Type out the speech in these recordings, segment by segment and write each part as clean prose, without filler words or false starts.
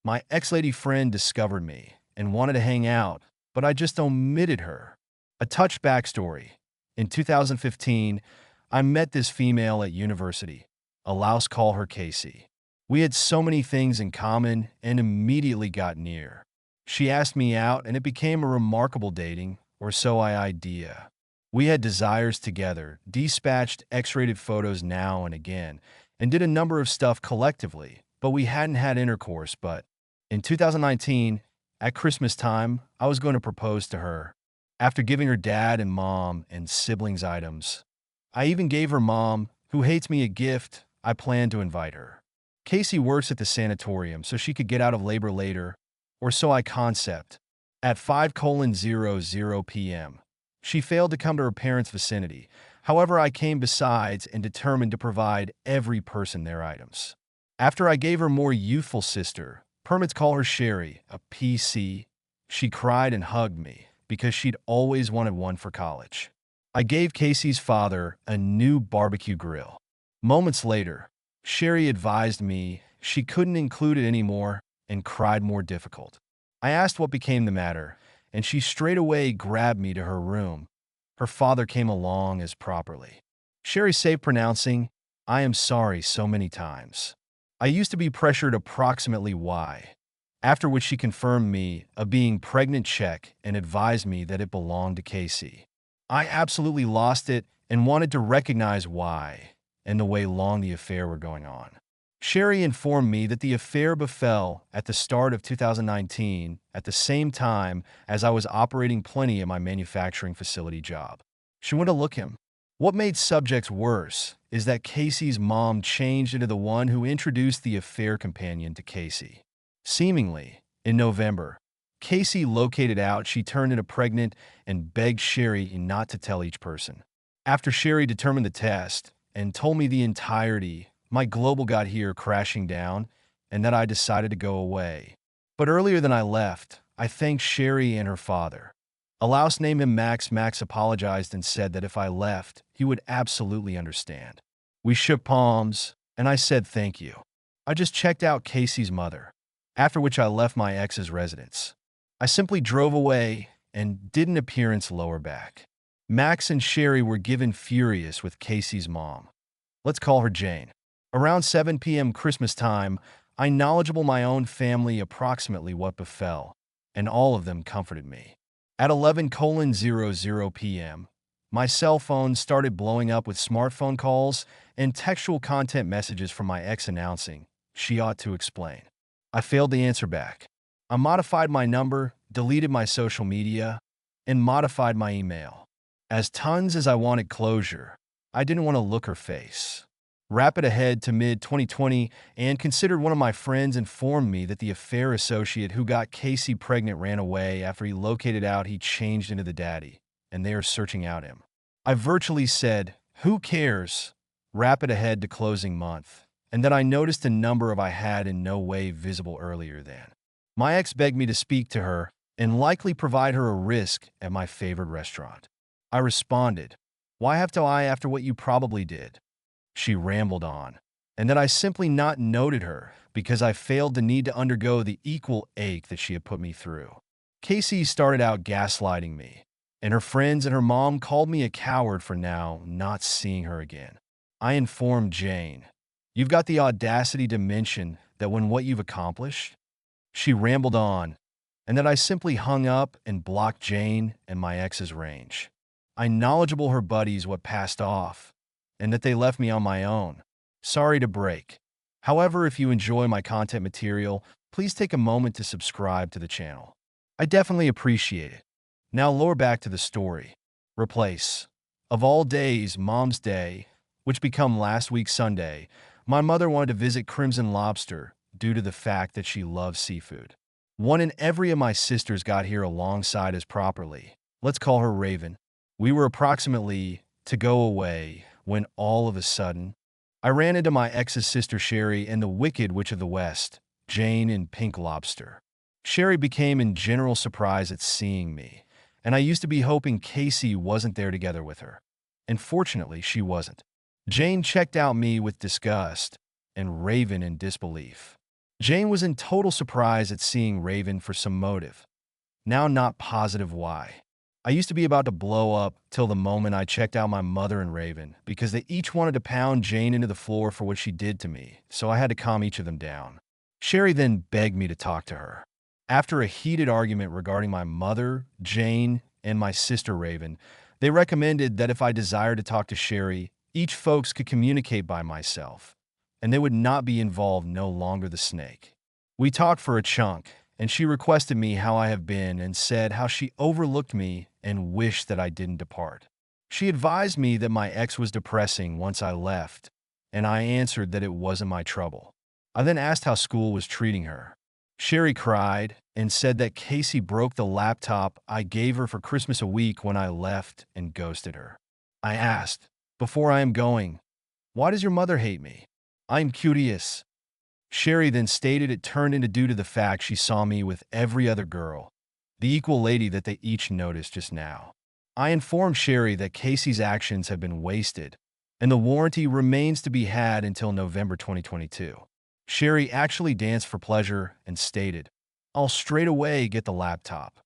My ex-lady friend discovered me and wanted to hang out, but I just omitted her. A touched backstory. In 2015, I met this female at university. Allows call her Casey. We had so many things in common and immediately got near. She asked me out and it became a remarkable dating, or so I idea. We had desires together, dispatched X-rated photos now and again, and did a number of stuff collectively, but we hadn't had intercourse. But in 2019, at Christmas time, I was going to propose to her. After giving her dad and mom and siblings items, I even gave her mom, who hates me, a gift. I planned to invite her. Casey works at the sanatorium so she could get out of labor later, or so I concept. At 5:00 p.m., she failed to come to her parents' vicinity. However, I came besides and determined to provide every person their items. After I gave her more youthful sister, permits call her Sherry, a PC, she cried and hugged me because she'd always wanted one for college. I gave Casey's father a new barbecue grill. Moments later, Sherry advised me she couldn't include it anymore and cried more difficult. I asked what became the matter, and she straight away grabbed me to her room. Her father came along as properly. Sherry saved pronouncing, "I am sorry," so many times. I used to be pressured approximately why. After which she confirmed me a being pregnant check and advised me that it belonged to Casey. I absolutely lost it and wanted to recognize why and the way long the affair were going on. Sherry informed me that the affair befell at the start of 2019 at the same time as I was operating plenty at my manufacturing facility job. She went to look him. What made subjects worse is that Casey's mom changed into the one who introduced the affair companion to Casey. Seemingly, in November, Casey located out she turned into pregnant and begged Sherry not to tell each person. After Sherry determined the test and told me the entirety, my global got here crashing down and that I decided to go away. But earlier than I left, I thanked Sherry and her father. Alaus named him Max. Max apologized and said that if I left, he would absolutely understand. We shook palms, and I said thank you. I just checked out Casey's mother, after which I left my ex's residence. I simply drove away and did an appearance lower back. Max and Sherry were given furious with Casey's mom. Let's call her Jane. Around 7 p.m. Christmas time, I knowledgeable my own family approximately what befell, and all of them comforted me. At 11:00 p.m., my cell phone started blowing up with smartphone calls and textual content messages from my ex announcing she ought to explain. I failed to answer back. I modified my number, deleted my social media, and modified my email. As tons as I wanted closure, I didn't want to look her face. Rapid ahead to mid-2020 and considered one of my friends informed me that the affair associate who got Casey pregnant ran away after he located out he changed into the daddy, and they are searching out him. I virtually said, "Who cares?" Rapid ahead to closing month, and then I noticed a number of I had in no way visible earlier than. My ex begged me to speak to her and likely provide her a risk at my favorite restaurant. I responded, "Why have to I after what you probably did?" She rambled on, and that I simply not noted her because I failed to need to undergo the equal ache that she had put me through. Casey started out gaslighting me, and her friends and her mom called me a coward for now not seeing her again. I informed Jane, "You've got the audacity to mention that when what you've accomplished?" She rambled on, and that I simply hung up and blocked Jane and my ex's range. I knowledgeable her buddies what passed off, and that they left me on my own. Sorry to break. However, if you enjoy my content material, please take a moment to subscribe to the channel. I definitely appreciate it. Now lower back to the story. Replace. Of all days, Mom's Day, which become last week Sunday, my mother wanted to visit Crimson Lobster due to the fact that she loves seafood. One in every of my sisters got here alongside us properly. Let's call her Raven. We were approximately to go away when all of a sudden, I ran into my ex's sister Sherry and the Wicked Witch of the West, Jane in Pink Lobster. Sherry became in general surprise at seeing me, and I used to be hoping Casey wasn't there together with her. And fortunately, she wasn't. Jane checked out me with disgust, and Raven in disbelief. Jane was in total surprise at seeing Raven for some motive, now not positive why. I used to be about to blow up till the moment I checked out my mother and Raven because they each wanted to pound Jane into the floor for what she did to me, so I had to calm each of them down. Sherry then begged me to talk to her. After a heated argument regarding my mother, Jane, and my sister Raven, they recommended that if I desired to talk to Sherry, each folks could communicate by myself, and they would not be involved no longer the snake. We talked for a chunk, and she requested me how I have been and said how she overlooked me and wished that I didn't depart. She advised me that my ex was depressing once I left, and I answered that it wasn't my trouble. I then asked how school was treating her. Sherry cried and said that Casey broke the laptop I gave her for Christmas a week when I left and ghosted her. I asked, before I am going, why does your mother hate me? I am curious. Sherry then stated it turned into due to the fact she saw me with every other girl, the equal lady that they each noticed just now. I informed Sherry that Casey's actions have been wasted, and the warranty remains to be had until November 2022. Sherry actually danced for pleasure and stated, I'll straight away get the laptop.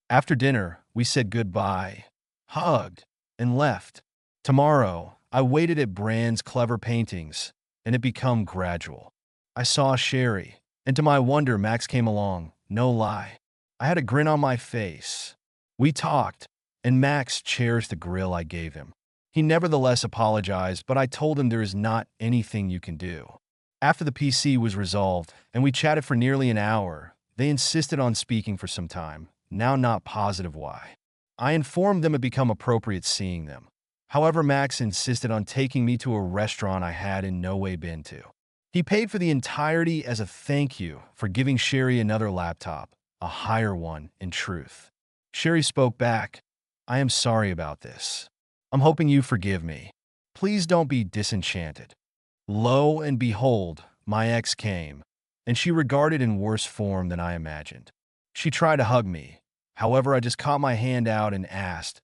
After dinner, we said goodbye, hugged, and left. Tomorrow, I waited at Brand's clever paintings, and it became gradual. I saw Sherry, and to my wonder, Max came along, no lie. I had a grin on my face. We talked, and Max cherished the grill I gave him. He nevertheless apologized, but I told him there is not anything you can do. After the PC was resolved, and we chatted for nearly an hour, they insisted on speaking for some time, now not positive why. I informed them it become appropriate seeing them. However, Max insisted on taking me to a restaurant I had in no way been to. He paid for the entirety as a thank you for giving Sherry another laptop, a higher one, in truth. Sherry spoke back, I am sorry about this. I'm hoping you forgive me. Please don't be disenchanted. Lo and behold, my ex came, and she regarded in worse form than I imagined. She tried to hug me. However, I just caught my hand out and asked,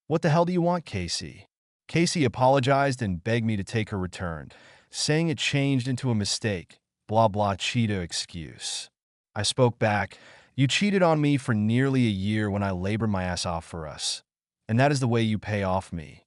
what the hell do you want, Casey? Casey apologized and begged me to take her return, saying it changed into a mistake, blah blah cheetah excuse. I spoke back, you cheated on me for nearly a year when I labored my ass off for us, and that is the way you pay off me.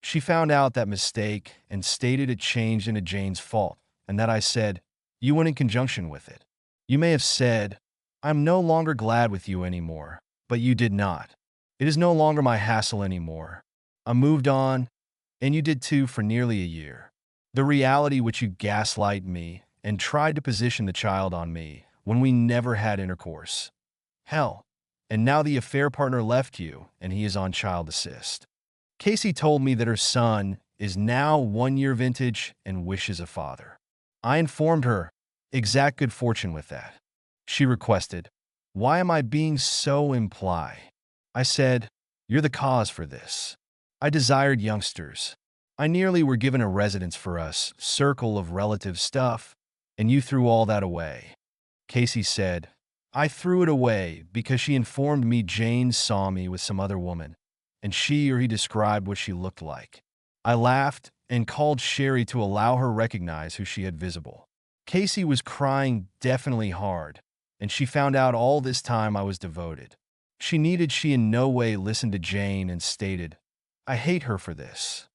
She found out that mistake and stated it changed into Jane's fault, and that I said, you went in conjunction with it. You may have said, I'm no longer glad with you anymore, but you did not. It is no longer my hassle anymore. I moved on, and you did too for nearly a year. The reality which you gaslight me and tried to position the child on me when we never had intercourse. Hell, and now the affair partner left you and he is on child assist. Casey told me that her son is now 1 year vintage and wishes a father. I informed her, exact good fortune with that. She requested, why am I being so imply? I said, you're the cause for this. I desired youngsters. I nearly were given a residence for us, circle of relative stuff, and you threw all that away. Casey said, I threw it away because she informed me Jane saw me with some other woman, and she or he described what she looked like. I laughed and called Sherry to allow her recognize who she had visible. Casey was crying definitely hard, and she found out all this time I was devoted. She in no way listened to Jane and stated, I hate her for this.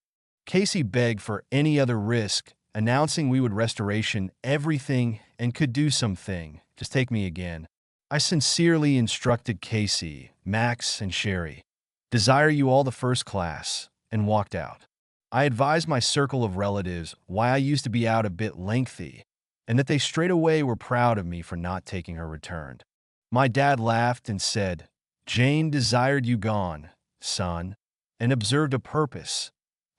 Casey begged for any other risk, announcing we would restoration everything and could do something, just take me again. I sincerely instructed Casey, Max, and Sherry, desire you all the first class, and walked out. I advised my circle of relatives why I used to be out a bit lengthy, and that they straight away were proud of me for not taking her returned. My dad laughed and said, Jane desired you gone, son, and observed a purpose,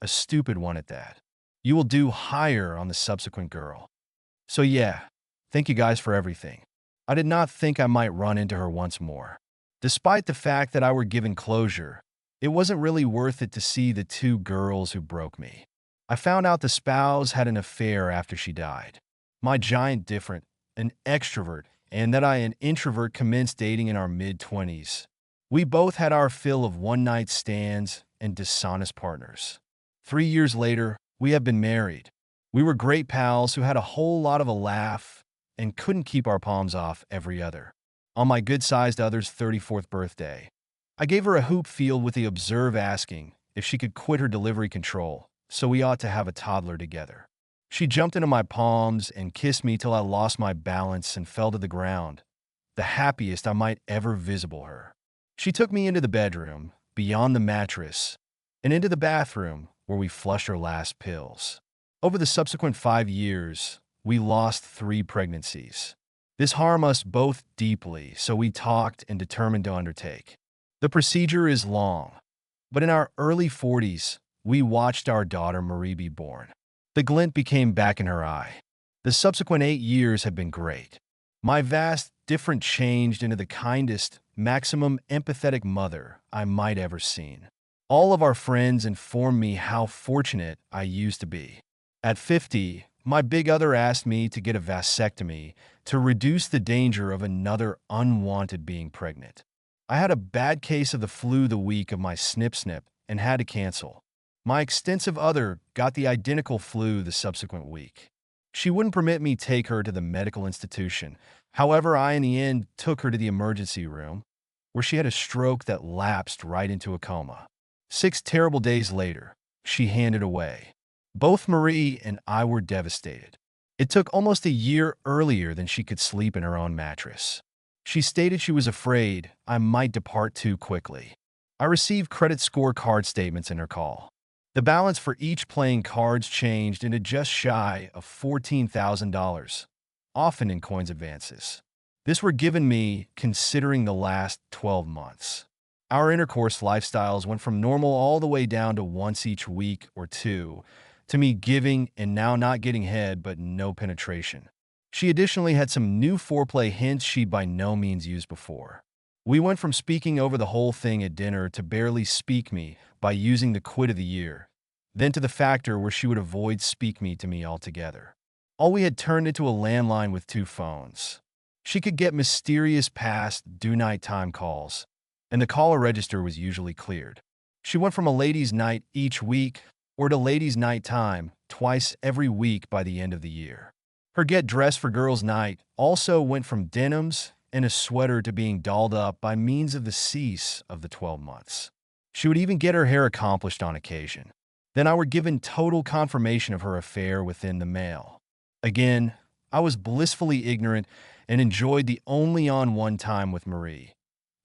a stupid one at that. You will do higher on the subsequent girl. So yeah, thank you guys for everything. I did not think I might run into her once more. Despite the fact that I were given closure, it wasn't really worth it to see the two girls who broke me. I found out the spouse had an affair after she died. My giant different, an extrovert, and that I an introvert commenced dating in our mid-20s. We both had our fill of one-night stands and dishonest partners. 3 years later, we have been married. We were great pals who had a whole lot of a laugh and couldn't keep our palms off every other. On my good-sized other's 34th birthday, I gave her a hoop field with the observe asking if she could quit her delivery control, so we ought to have a toddler together. She jumped into my palms and kissed me till I lost my balance and fell to the ground, the happiest I might ever visible her. She took me into the bedroom, beyond the mattress, and into the bathroom where we flushed her last pills. Over the subsequent 5 years, we lost 3 pregnancies. This harmed us both deeply, so we talked and determined to undertake. The procedure is long, but in our early 40s, we watched our daughter Marie be born. The glint became back in her eye. The subsequent 8 years have been great. My vast difference changed into the kindest, maximum empathetic mother I might ever seen. All of our friends informed me how fortunate I used to be. At 50, my big other asked me to get a vasectomy to reduce the danger of another unwanted being pregnant. I had a bad case of the flu the week of my snip and had to cancel. My extensive other got the identical flu the subsequent week. She wouldn't permit me take her to the medical institution. However, I in the end took her to the emergency room, where she had a stroke that lapsed right into a coma. 6 terrible days later, she handed away. Both Marie and I were devastated. It took almost a year earlier than she could sleep in her own mattress. She stated she was afraid I might depart too quickly. I received credit score card statements in her call. The balance for each playing cards changed into just shy of $14,000, often in coins advances. This were given me considering the last 12 months. Our intercourse lifestyles went from normal all the way down to once each week or two, to me giving and now not getting head but no penetration. She additionally had some new foreplay hints she'd by no means used before. We went from speaking over the whole thing at dinner to barely speak me by using the quit of the year, then to the factor where she would avoid speak me to me altogether. All we had turned into a landline with 2 phones. She could get mysterious past do nighttime calls, and the caller register was usually cleared. She went from a ladies' night each week or to ladies' night time twice every week by the end of the year. Her get dressed for girls' night also went from denims and a sweater to being dolled up by means of the cease of the 12 months. She would even get her hair accomplished on occasion. Then I were given total confirmation of her affair within the mail. Again, I was blissfully ignorant and enjoyed the only on one time with Marie.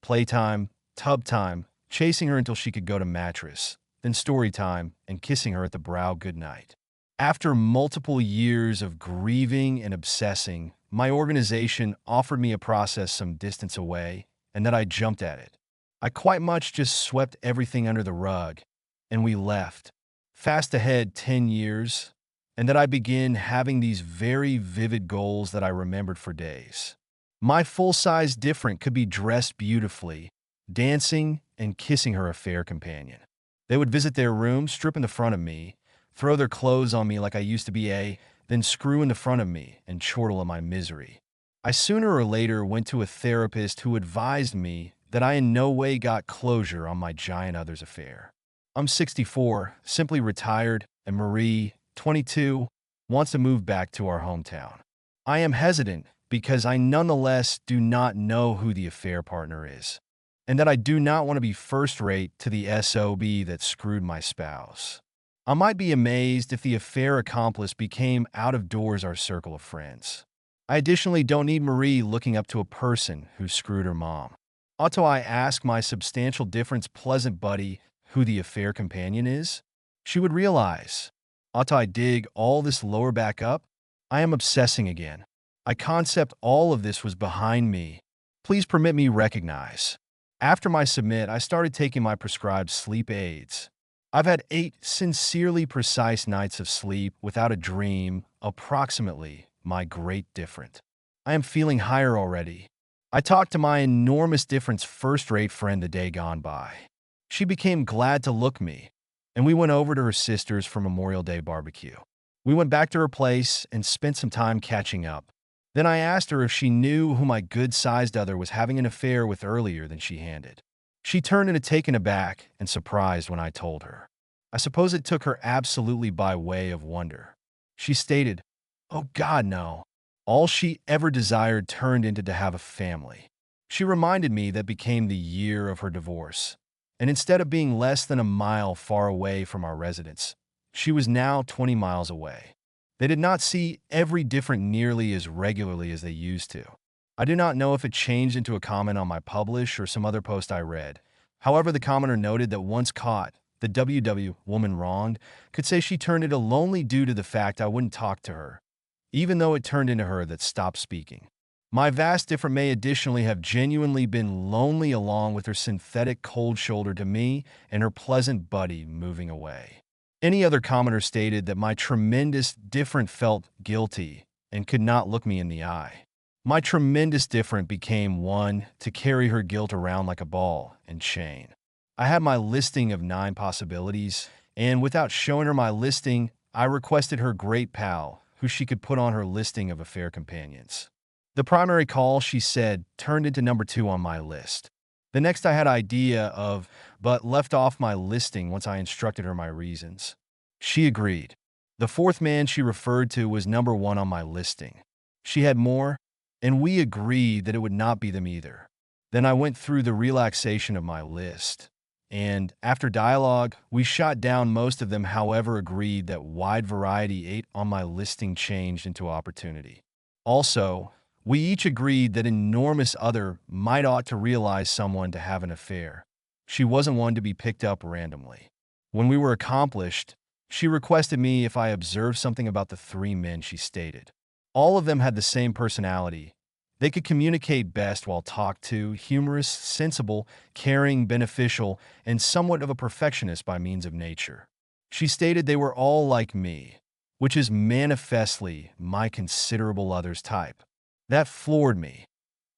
Playtime, tub time, chasing her until she could go to mattress, then story time and kissing her at the brow goodnight. After multiple years of grieving and obsessing, my organization offered me a process some distance away, and that I jumped at it. I quite much just swept everything under the rug, and we left. Fast ahead 10 years, and that I began having these very vivid goals that I remembered for days. My full-size different could be dressed beautifully, dancing and kissing her affair companion. They would visit their room, strip in the front of me, throw their clothes on me like I used to be then screw in the front of me and chortle in my misery. I sooner or later went to a therapist who advised me that I in no way got closure on my giant other's affair. I'm 64, simply retired, and Marie, 22, wants to move back to our hometown. I am hesitant because I nonetheless do not know who the affair partner is, and that I do not want to be first-rate to the SOB that screwed my spouse. I might be amazed if the affair accomplice became out of doors our circle of friends. I additionally don't need Marie looking up to a person who screwed her mom. Ought I ask my substantial difference pleasant buddy who the affair companion is? She would realize. Ought I dig all this lower back up? I am obsessing again. I concept all of this was behind me. Please permit me recognize. After my submit, I started taking my prescribed sleep aids. I've had 8 sincerely precise nights of sleep without a dream, approximately my great different. I am feeling higher already. I talked to my enormous difference first-rate friend the day gone by. She became glad to look me, and we went over to her sister's for Memorial Day barbecue. We went back to her place and spent some time catching up. Then I asked her if she knew who my good-sized other was having an affair with earlier than she handed. She turned into taken aback and surprised when I told her. I suppose it took her absolutely by way of wonder. She stated, "Oh God, no. All she ever desired turned into to have a family. She reminded me that became the year of her divorce. And instead of being less than a mile far away from our residence, she was now 20 miles away. They did not see every different nearly as regularly as they used to. I do not know if it changed into a comment on my publish or some other post I read. However, the commenter noted that once caught, the WW woman wronged could say she turned into lonely due to the fact I wouldn't talk to her, even though it turned into her that stopped speaking. My vast different may additionally have genuinely been lonely along with her synthetic cold shoulder to me and her pleasant buddy moving away. Any other commenter stated that my tremendous different felt guilty and could not look me in the eye. My tremendous different became one to carry her guilt around like a ball and chain. I had my listing of 9 possibilities, and without showing her my listing, I requested her great pal, who she could put on her listing of affair companions. The primary call, she said, turned into number 2 on my list. The next I had idea of, but left off my listing once I instructed her my reasons. She agreed. The 4th man she referred to was number 1 on my listing. She had more, and we agreed that it would not be them either. Then I went through the relaxation of my list. And after dialogue, we shot down most of them, however agreed that wide variety 8 on my listing changed into opportunity. Also, we each agreed that enormous other might ought to realize someone to have an affair. She wasn't one to be picked up randomly. When we were accomplished, she requested me if I observed something about the 3 men she stated. All of them had the same personality. They could communicate best while talked to, humorous, sensible, caring, beneficial, and somewhat of a perfectionist by means of nature. She stated they were all like me, which is manifestly my considerable other's type. That floored me.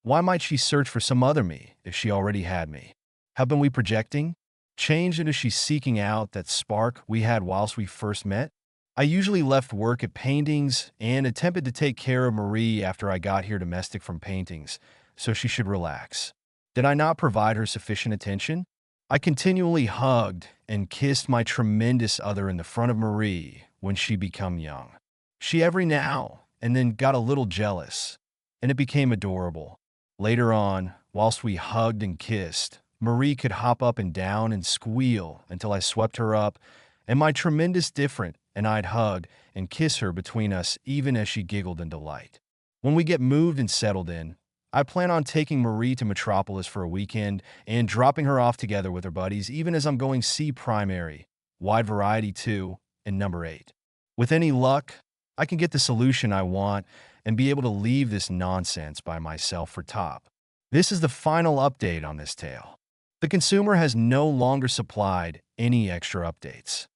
Why might she search for some other me if she already had me? Have been we projecting? Changed into she seeking out that spark we had whilst we first met? I usually left work at paintings and attempted to take care of Marie after I got here domestic from paintings, so she should relax. Did I not provide her sufficient attention? I continually hugged and kissed my tremendous other in the front of Marie when she become young. She every now and then got a little jealous, and it became adorable. Later on, whilst we hugged and kissed, Marie could hop up and down and squeal until I swept her up, and my tremendous different and I'd hug and kiss her between us even as she giggled in delight. When we get moved and settled in, I plan on taking Marie to Metropolis for a weekend and dropping her off together with her buddies even as I'm going see Primary, Wide Variety 2, and number 8. With any luck, I can get the solution I want and be able to leave this nonsense by myself for top. This is the final update on this tale. The consumer has no longer supplied any extra updates.